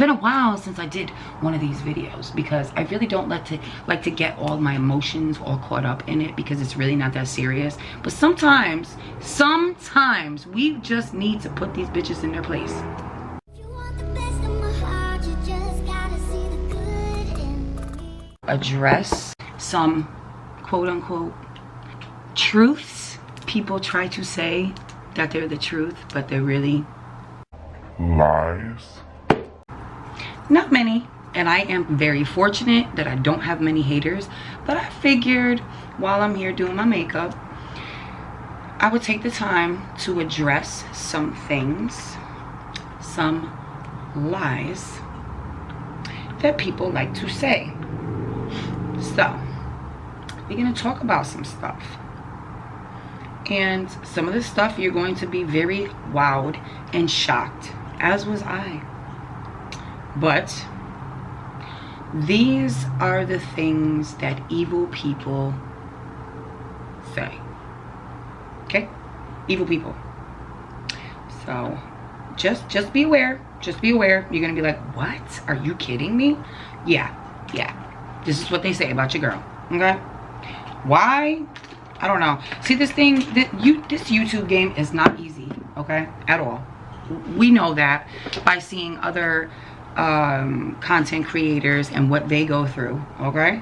been a while since I did one of these videos because I really don't like to get all my emotions all caught up in it because it's really not that serious. But sometimes we just need to put these bitches in their place. Address some quote-unquote truths people try to say that they're the truth, but they're really lies. Not many, and I am very fortunate that I don't have many haters, but I figured while I'm here doing my makeup, I would take the time to address some things, some lies that people like to say. So, we're going to talk about some stuff. And some of the stuff you're going to be very wowed and shocked, as was I. But these are the things that evil people say. Okay? Evil people. So, just be aware. Just be aware. You're going to be like, what? Are you kidding me? Yeah. This is what they say about your girl. Okay? Why? I don't know. See, this thing, this YouTube game is not easy. Okay? At all. We know that by seeing other content creators and what they go through. Okay?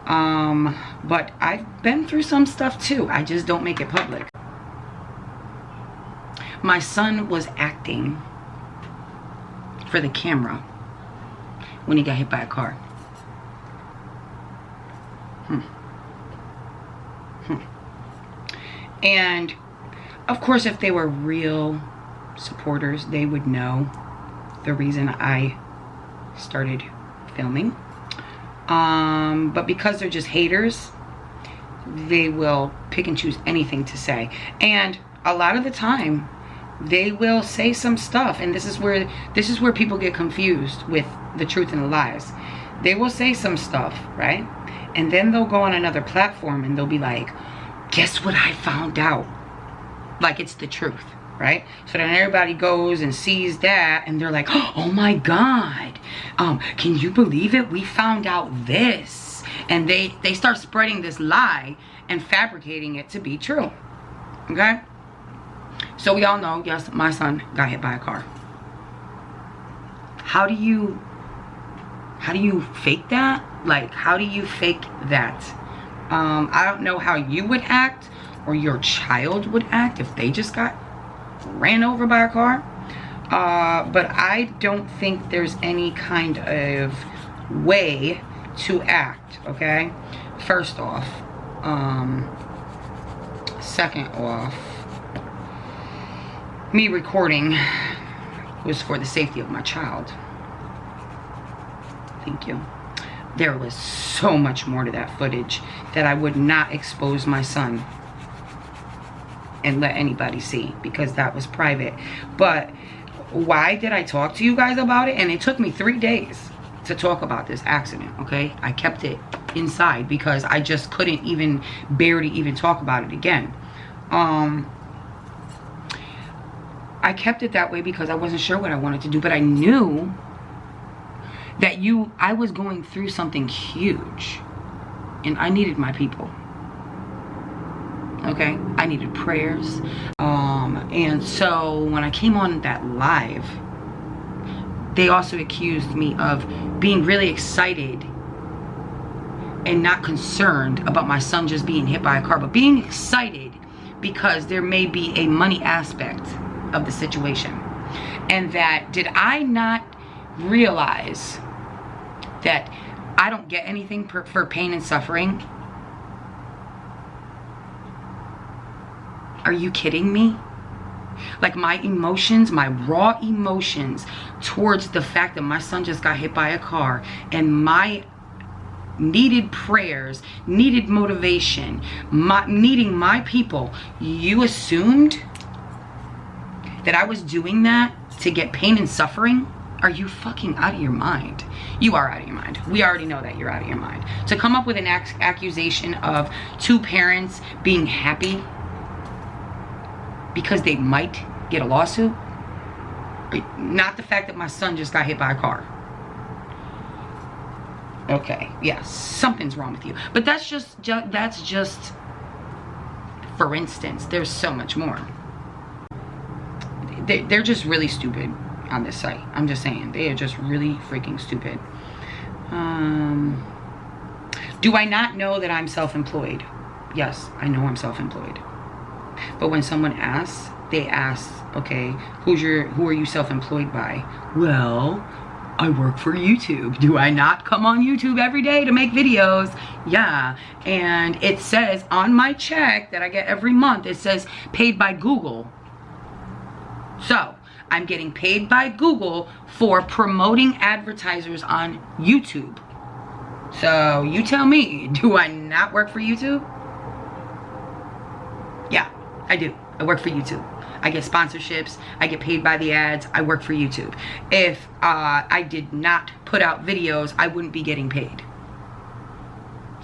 But I've been through some stuff too. I just don't make it public. My son was acting for the camera when he got hit by a car. And of course, if they were real supporters, they would know the reason I started filming. But because they're just haters, they will pick and choose anything to say. And a lot of the time, they will say some stuff, and this is where people get confused with the truth and the lies. They will say some stuff, right? And then they'll go on another platform and they'll be like, guess what I found out? Like it's the truth, right? So then everybody goes and sees that and they're like, oh my God, can you believe it? We found out this. And they start spreading this lie and fabricating it to be true. Okay? So we all know, yes, my son got hit by a car. How do you fake that? Like, how do you fake that? I don't know how you would act or your child would act if they just got ran over by a car. But I don't think there's any kind of way to act, okay? First off. Second off, me recording was for the safety of my child. Thank you. There was so much more to that footage that I would not expose my son and let anybody see because that was private. But why did I talk to you guys about it? And it took me 3 days to talk about this accident, okay? I kept it inside because I just couldn't even bear to even talk about it again. I kept it that way because I wasn't sure what I wanted to do, but I knew that I was going through something huge and I needed my people. Okay? I needed prayers. And so when I came on that live, they also accused me of being really excited and not concerned about my son just being hit by a car, but being excited because there may be a money aspect of the situation. And that, did I not realize that I don't get anything for pain and suffering? Are you kidding me? Like my emotions, my raw emotions towards the fact that my son just got hit by a car and my needed prayers, needed motivation, needing my people, you assumed that I was doing that to get pain and suffering? Are you fucking out of your mind? You are out of your mind. We already know that you're out of your mind. To come up with an accusation of 2 parents being happy because they might get a lawsuit? Not the fact that my son just got hit by a car. Okay, yes, something's wrong with you. But that's just for instance. There's so much more. They're just really stupid on this site. I'm just saying, they are just really freaking stupid. Do I not know that I'm self-employed? Yes, I know I'm self-employed. But when someone asks, they ask, okay, who are you self-employed by? Well, I work for YouTube. Do I not come on YouTube every day to make videos? Yeah, and it says on my check that I get every month, it says paid by Google. So, I'm getting paid by Google for promoting advertisers on YouTube. So, you tell me, do I not work for YouTube? Yeah, I do. I work for YouTube. I get sponsorships. I get paid by the ads. I work for YouTube. If I did not put out videos, I wouldn't be getting paid.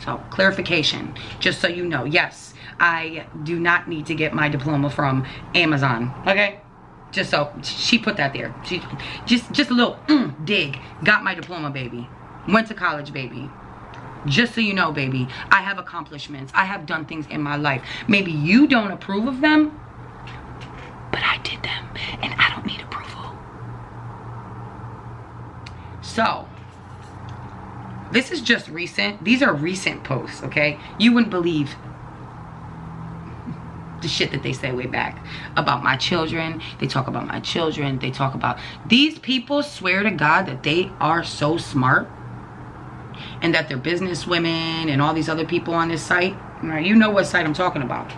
So, clarification, just so you know. Yes, I do not need to get my diploma from Amazon. Okay? Just so, she put that there. She just a little dig. Got my diploma, baby. Went to college, baby. Just so you know, baby, I have accomplishments. I have done things in my life. Maybe you don't approve of them, but I did them, and I don't need approval. So, this is just recent. These are recent posts, okay? You wouldn't believe the shit that they say way back about my children. They talk about my children. They talk about... These people swear to God that they are so smart and that they're business women and all these other people on this site. Right? You know what site I'm talking about.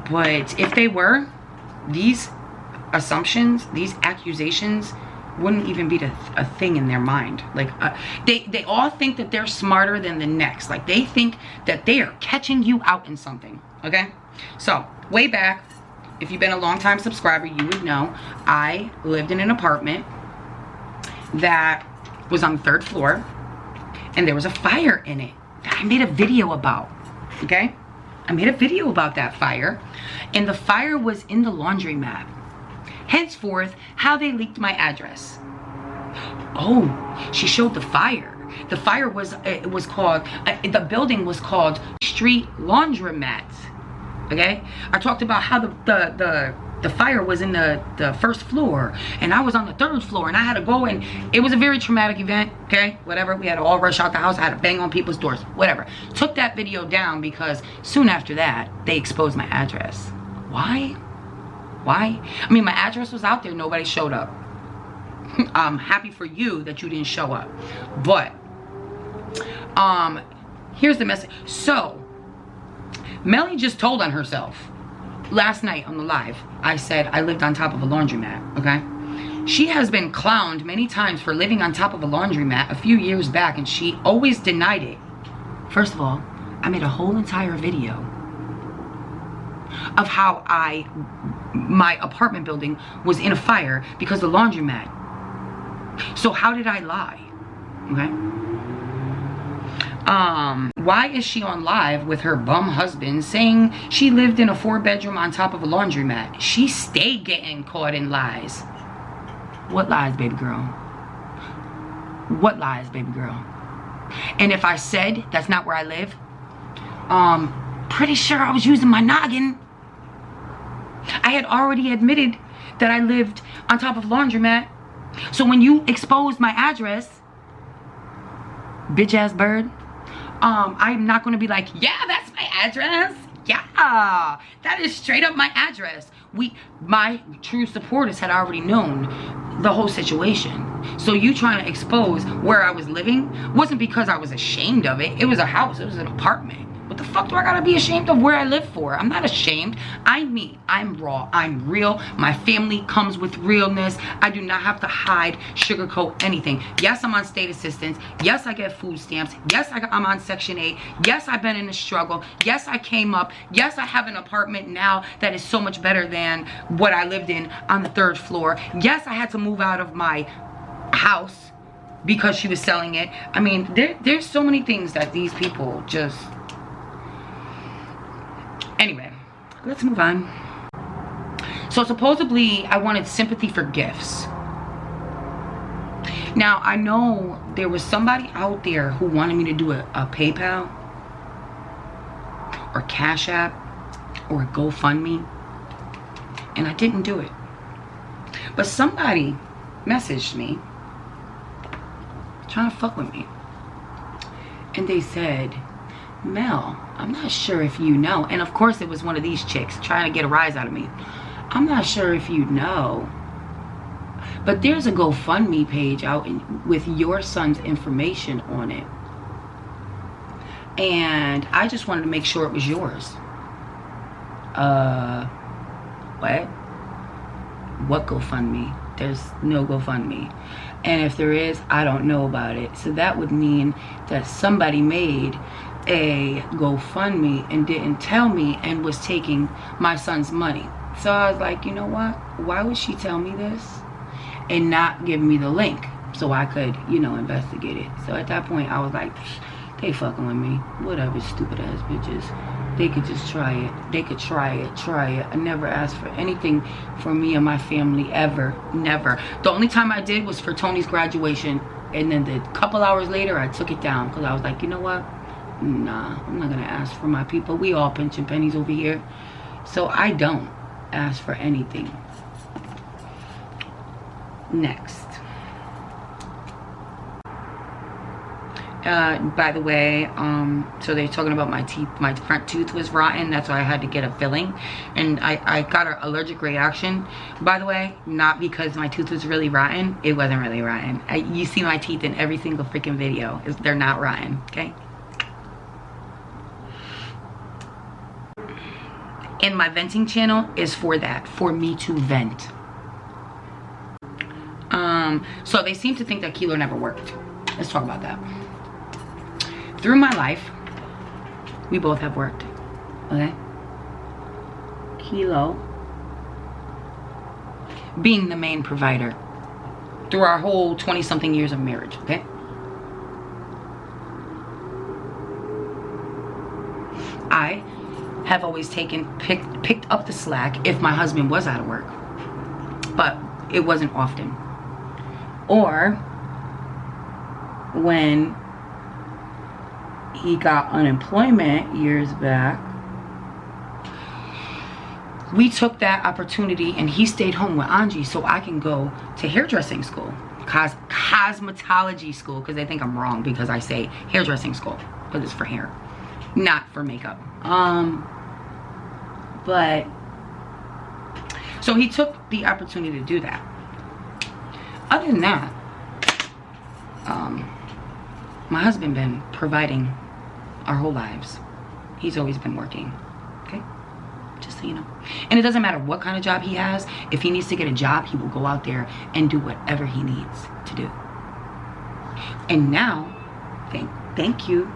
But if they were, these assumptions, these accusations wouldn't even be a thing in their mind. Like, they all think that they're smarter than the next. Like, they think that they are catching you out in something. Okay? So, way back, if you've been a long time subscriber, you would know I lived in an apartment that was on the 3rd floor, and there was a fire in it that I made a video about. Okay? I made a video about that fire, and the fire was in the laundromat. Henceforth, how they leaked my address. Oh, she showed the fire. The fire was, it was called, the building was called Street Laundromat. Okay? I talked about how the fire was in the 1st floor, and I was on the 3rd floor, and I had to go, and it was a very traumatic event. Okay, whatever, we had to all rush out the house. I had to bang on people's doors, whatever. Took that video down because soon after that they exposed my address. Why? I mean, my address was out there, nobody showed up. I'm happy for you that you didn't show up, but here's the message. So Melly just told on herself. Last night on the live, I said I lived on top of a laundromat, okay? She has been clowned many times for living on top of a laundromat a few years back, and she always denied it. First of all, I made a whole entire video of how my apartment building was in a fire because of the laundromat. So how did I lie? Okay? Why is she on live with her bum husband saying she lived in a 4-bedroom on top of a laundromat? She stayed getting caught in lies. What lies, baby girl? What lies, baby girl? And if I said that's not where I live, pretty sure I was using my noggin. I had already admitted that I lived on top of a laundromat. So when you exposed my address, bitch ass bird, I'm not going to be like, yeah, that's my address. Yeah, that is straight up my address. My true supporters had already known the whole situation. So you trying to expose where I was living wasn't because I was ashamed of it. It was a house. It was an apartment. What the fuck do I gotta be ashamed of where I live for? I'm not ashamed. I'm me. I'm raw. I'm real. My family comes with realness. I do not have to hide, sugarcoat anything. Yes, I'm on state assistance. Yes, I get food stamps. Yes, I'm on Section 8. Yes, I've been in a struggle. Yes, I came up. Yes, I have an apartment now that is so much better than what I lived in on the 3rd floor. Yes, I had to move out of my house because she was selling it. I mean, there's so many things that these people just... Anyway, let's move on. So supposedly I wanted sympathy for gifts. Now I know there was somebody out there who wanted me to do a PayPal or Cash App or a GoFundMe, and I didn't do it. But somebody messaged me trying to fuck with me, and they said, Mel, I'm not sure if you know, and of course it was one of these chicks trying to get a rise out of me. I'm not sure if you know, but there's a GoFundMe page out with your son's information on it, and I just wanted to make sure it was yours. What GoFundMe? There's no GoFundMe, and if there is, I don't know about it. So that would mean that somebody made a GoFundMe and didn't tell me and was taking my son's money. So I was like, you know what, why would she tell me this and not give me the link so I could, you know, investigate it? So at that point I was like, they fucking with me, whatever, stupid ass bitches. They could just try it. They could try it. I never asked for anything for me and my family, ever, never. The only time I did was for Tony's graduation, and then the couple hours later I took it down because I was like, you know what, nah, I'm not gonna ask for my people. We all pinching pennies over here, so I don't ask for anything. Next. By the way, so they're talking about my teeth. My front tooth was rotten. That's why I had to get a filling, and I got an allergic reaction. By the way, not because my tooth was really rotten. It wasn't really rotten. You see my teeth in every single freaking video. They're not rotten, okay? And my venting channel is for that, for me to vent. So they seem to think that Kilo never worked. Let's talk about that. Through my life, we both have worked, okay? Kilo being the main provider through our whole 20-something years of marriage, okay? I have always picked up the slack if my husband was out of work, but it wasn't often. Or when he got unemployment years back, we took that opportunity and he stayed home with Angie so I can go to hairdressing school, cosmetology school, because they think I'm wrong because I say hairdressing school, because it's for hair, not for makeup. But so he took the opportunity to do that. Other than that, my husband been providing our whole lives. He's always been working, okay? Just so you know. And it doesn't matter what kind of job he has. If he needs to get a job, he will go out there and do whatever he needs to do. And now, thank you,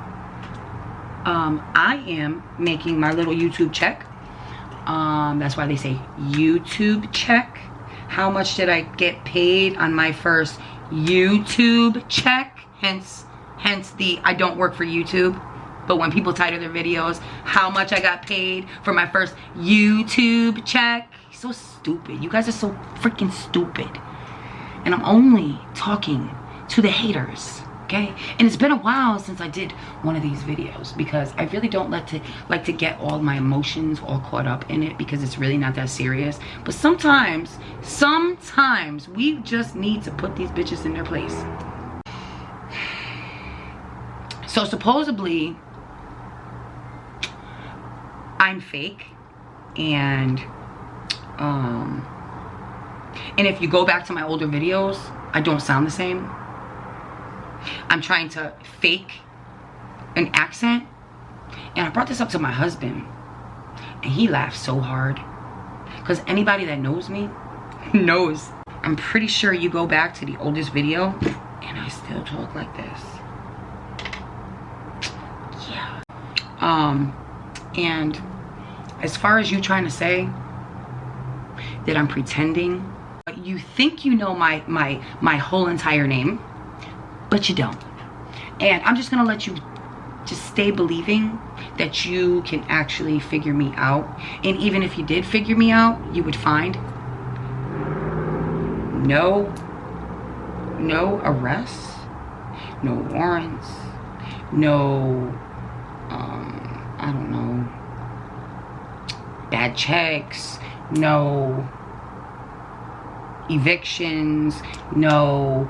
I am making my little YouTube check. That's why they say YouTube check. How much did I get paid on my first YouTube check? Hence the I don't work for YouTube. But when people title their videos, how much I got paid for my first YouTube check. So stupid. You guys are so freaking stupid. And I'm only talking to the haters, okay? And it's been a while since I did one of these videos because I really don't like to get all my emotions all caught up in it because it's really not that serious. But sometimes we just need to put these bitches in their place. So supposedly I'm fake, and if you go back to my older videos, I don't sound the same. I'm trying to fake an accent, and I brought this up to my husband, and he laughed so hard, because anybody that knows me knows. I'm pretty sure you go back to the oldest video, and I still talk like this. Yeah. And as far as you trying to say that I'm pretending, you think you know my whole entire name, but you don't. And I'm just gonna let you just stay believing that you can actually figure me out. And even if you did figure me out, you would find no arrests, no warrants, no, I don't know, bad checks, no evictions, no,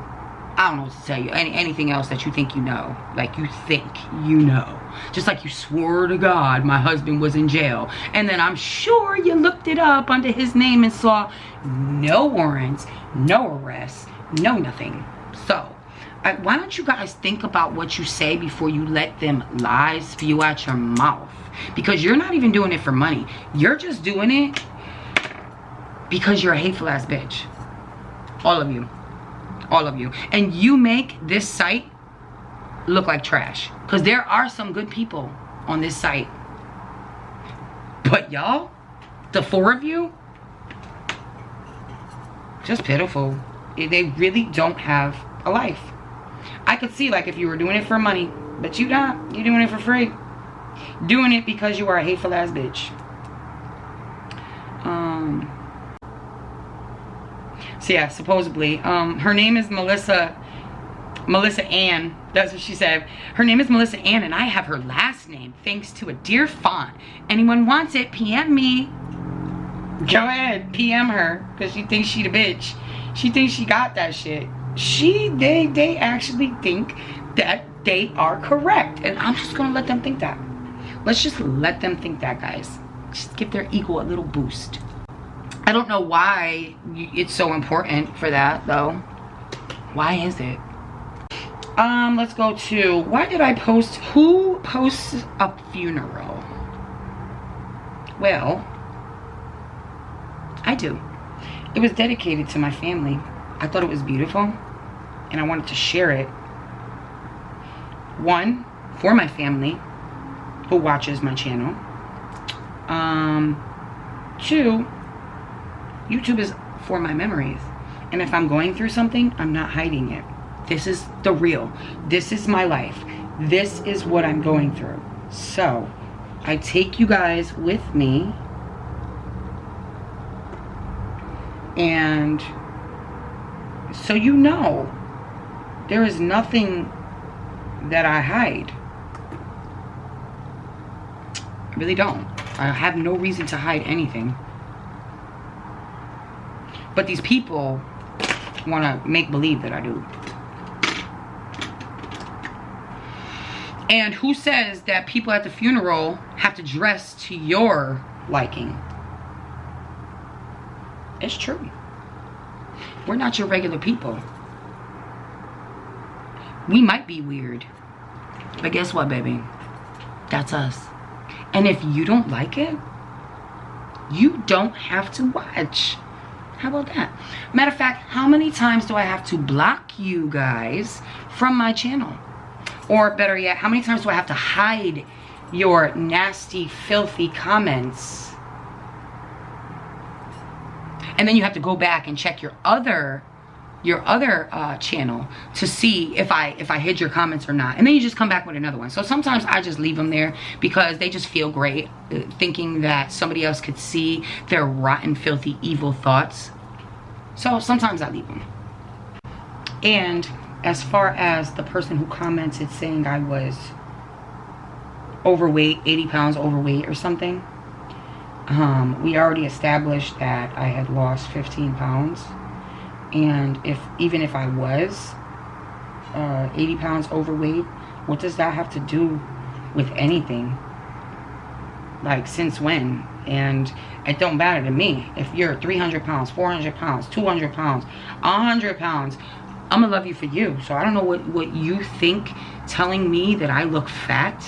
I don't know what to tell you, anything else that you think you know, like you think you know. Just like you swore to God my husband was in jail, and then I'm sure you looked it up under his name and saw no warrants, no arrests, no nothing. So why don't you guys think about what you say before you let them lies spew out your mouth? Because you're not even doing it for money. You're just doing it because you're a hateful ass bitch. All of you. All of you. And you make this site look like trash. Because there are some good people on this site. But y'all, the four of you, just pitiful. They really don't have a life. I could see like if you were doing it for money, but you not. You're doing it for free. Doing it because you are a hateful ass bitch. So yeah, supposedly, her name is Melissa Ann. That's what she said. Her name is Melissa Ann, and I have her last name thanks to a dear font. Anyone wants it, PM me. Go ahead, PM her, because she thinks she the bitch. She thinks she got that shit. They actually think that they are correct, and I'm just gonna let them think that. Let's just let them think that, guys. Just give their ego a little boost. I don't know why it's so important for that, though. Why is it? Let's go to, why did I post, who posts a funeral? Well, I do. It was dedicated to my family. I thought it was beautiful, and I wanted to share it. One, for my family who watches my channel. Two, YouTube is for my memories. And if I'm going through something, I'm not hiding it. This is the real. This is my life. This is what I'm going through. So, I take you guys with me. And so you know, there is nothing that I hide. I really don't. I have no reason to hide anything. But these people want to make believe that I do. And who says that people at the funeral have to dress to your liking? It's true. We're not your regular people. We might be weird. But guess what, baby? That's us. And if you don't like it, you don't have to watch. How about that? Matter of fact, how many times do I have to block you guys from my channel? Or better yet, how many times do I have to hide your nasty, filthy comments? And then you have to go back and check your other channel to see if I hid your comments or not. And then you just come back with another one. So sometimes I just leave them there because they just feel great, thinking that somebody else could see their rotten, filthy, evil thoughts. So sometimes I leave them. And as far as the person who commented saying I was overweight, 80 pounds overweight or something, we already established that I had lost 15 pounds. And even if I was 80 pounds overweight, what does that have to do with anything? Like, since when? And it don't matter to me. If you're 300 pounds, 400 pounds, 200 pounds, 100 pounds, I'm gonna love you for you. So I don't know what you think telling me that I look fat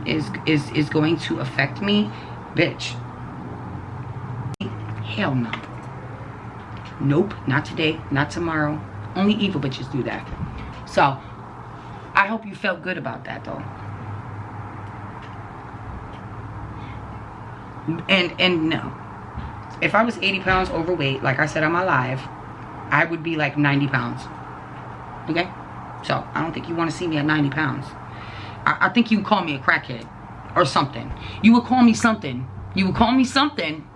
is going to affect me. Bitch. Hell no. Nope, not today, not tomorrow. Only evil bitches do that. So, I hope you felt good about that, though. And no. If I was 80 pounds overweight, like I said on my live, I would be like 90 pounds. Okay? So, I don't think you want to see me at 90 pounds. I think you would call me a crackhead or something. You would call me something. You would call me something.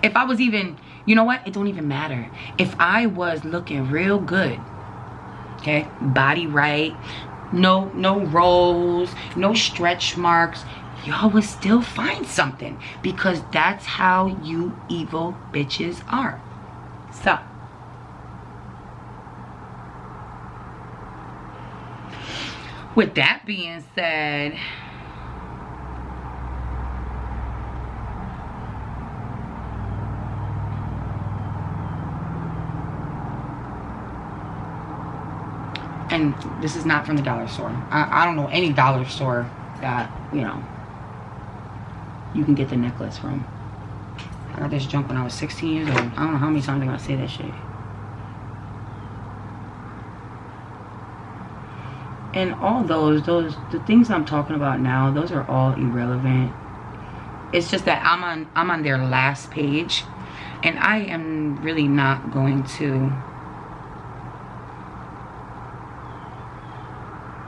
If I was even, you know what? It don't even matter. If I was looking real good, okay, body right, no rolls, no stretch marks, y'all would still find something, because that's how you evil bitches are. So, with that being said, and this is not from the dollar store. I don't know any dollar store that, you know, you can get the necklace from. I got this junk when I was 16 years old. I don't know how many times I gotta say that shit. And all the things I'm talking about now, those are all irrelevant. It's just that I'm on their last page, and I am really not going to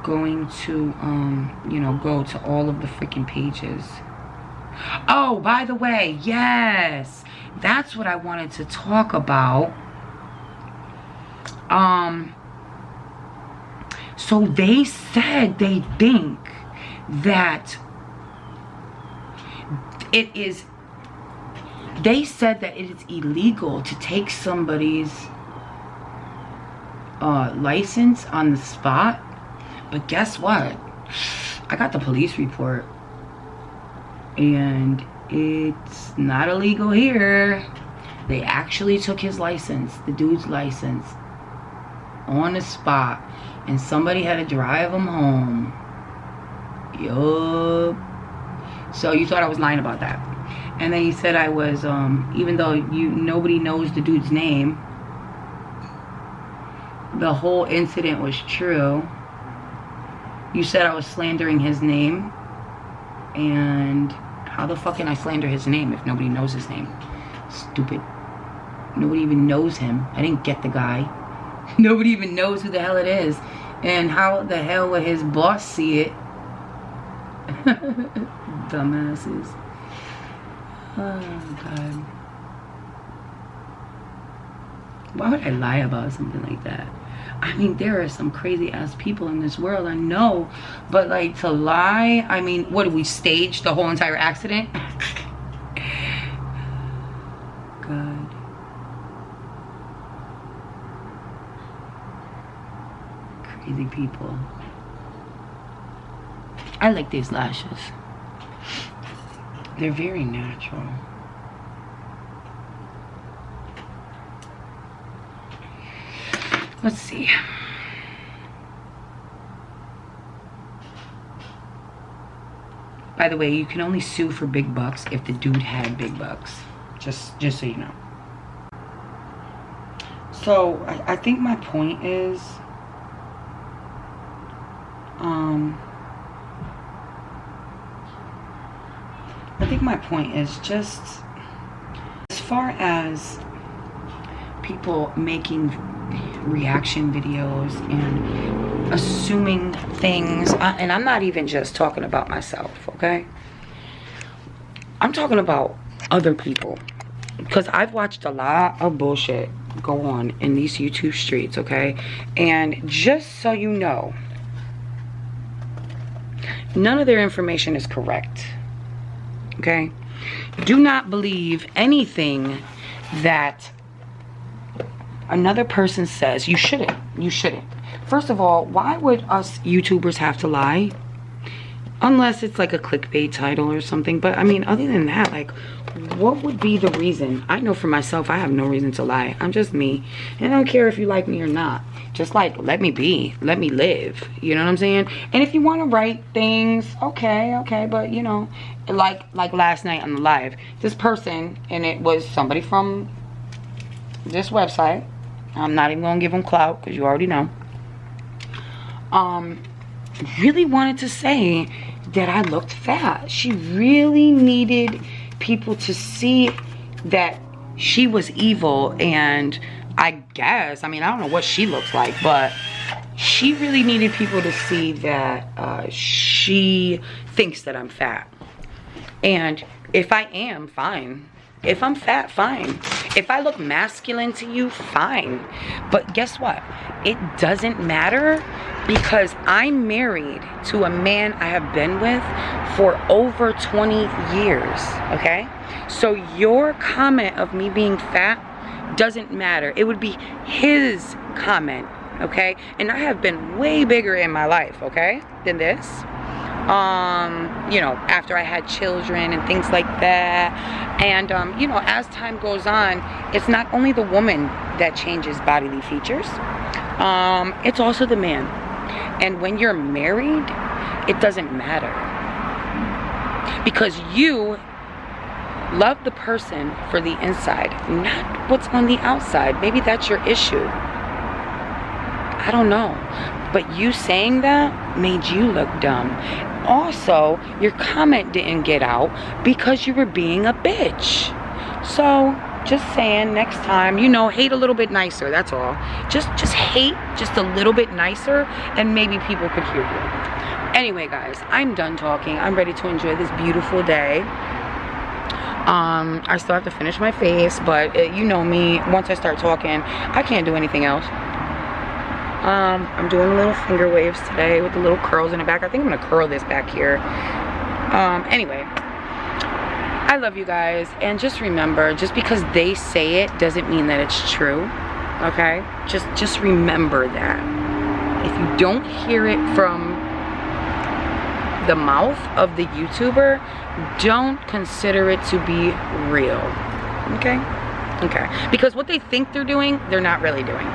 you know, go to all of the freaking pages. Oh, by the way, yes, that's what I wanted to talk about. So they said they think that it is illegal to take somebody's license on the spot. But guess what? I got the police report, and it's not illegal here. They actually took his license, the dude's license, on the spot, and somebody had to drive him home. Yup. So you thought I was lying about that. And then he said I was, even though nobody knows the dude's name, the whole incident was true. You said I was slandering his name, and how the fuck can I slander his name if nobody knows his name? Stupid. Nobody even knows him. I didn't get the guy. Nobody even knows who the hell it is. And how the hell would his boss see it? Dumbasses. Oh, God. Why would I lie about something like that? I mean, there are some crazy ass people in this world, I know, but like, to lie, I mean, what, did we stage the whole entire accident? God. Crazy people. I like these lashes. They're very natural. Let's see. By the way, you can only sue for big bucks if the dude had big bucks. Just so you know. So I think my point is, just as far as people making reaction videos and assuming things, and I'm not even just talking about myself, okay? I'm talking about other people, because I've watched a lot of bullshit go on in these YouTube streets, okay? And just so you know, none of their information is correct, okay? Do not believe anything that another person says. You shouldn't. First of all, why would us YouTubers have to lie? Unless it's like a clickbait title or something. But I mean, other than that, like, what would be the reason? I know for myself, I have no reason to lie. I'm just me, and I don't care if you like me or not. Just like, let me be, let me live, you know what I'm saying? And if you want to write things, okay, but you know, like last night on the live, this person, and it was somebody from this website, I'm not even gonna give them clout because you already know, really wanted to say that I looked fat. She really needed people to see that she was evil. And I guess, I mean, I don't know what she looks like, but she really needed people to see that she thinks that I'm fat. And if I am, fine. If I'm fat, fine. If I look masculine to you, fine. But guess what? It doesn't matter, because I'm married to a man I have been with for over 20 years, okay? So your comment of me being fat doesn't matter. It would be his comment, okay? And I have been way bigger in my life, okay, than this. You know, after I had children and things like that. And, you know, as time goes on, it's not only the woman that changes bodily features, it's also the man. And when you're married, it doesn't matter. Because you love the person for the inside, not what's on the outside. Maybe that's your issue. I don't know. But you saying that made you look dumb. Also, your comment didn't get out because you were being a bitch. So, just saying, next time, you know, hate a little bit nicer, that's all. Just hate just a little bit nicer, and maybe people could hear you. Anyway, guys, I'm done talking. I'm ready to enjoy this beautiful day. I still have to finish my face, but you know me, once I start talking, I can't do anything else. I'm doing little finger waves today with the little curls in the back. I think I'm gonna curl this back here. Anyway, I love you guys, and just remember, just because they say it doesn't mean that it's true, okay? Just remember that. If you don't hear it from the mouth of the YouTuber, don't consider it to be real, okay? Okay, because what they think they're doing, they're not really doing.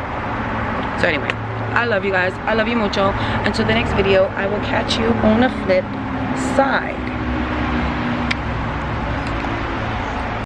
So anyway, I love you guys. I love you mucho. Until the next video, I will catch you on the flip side.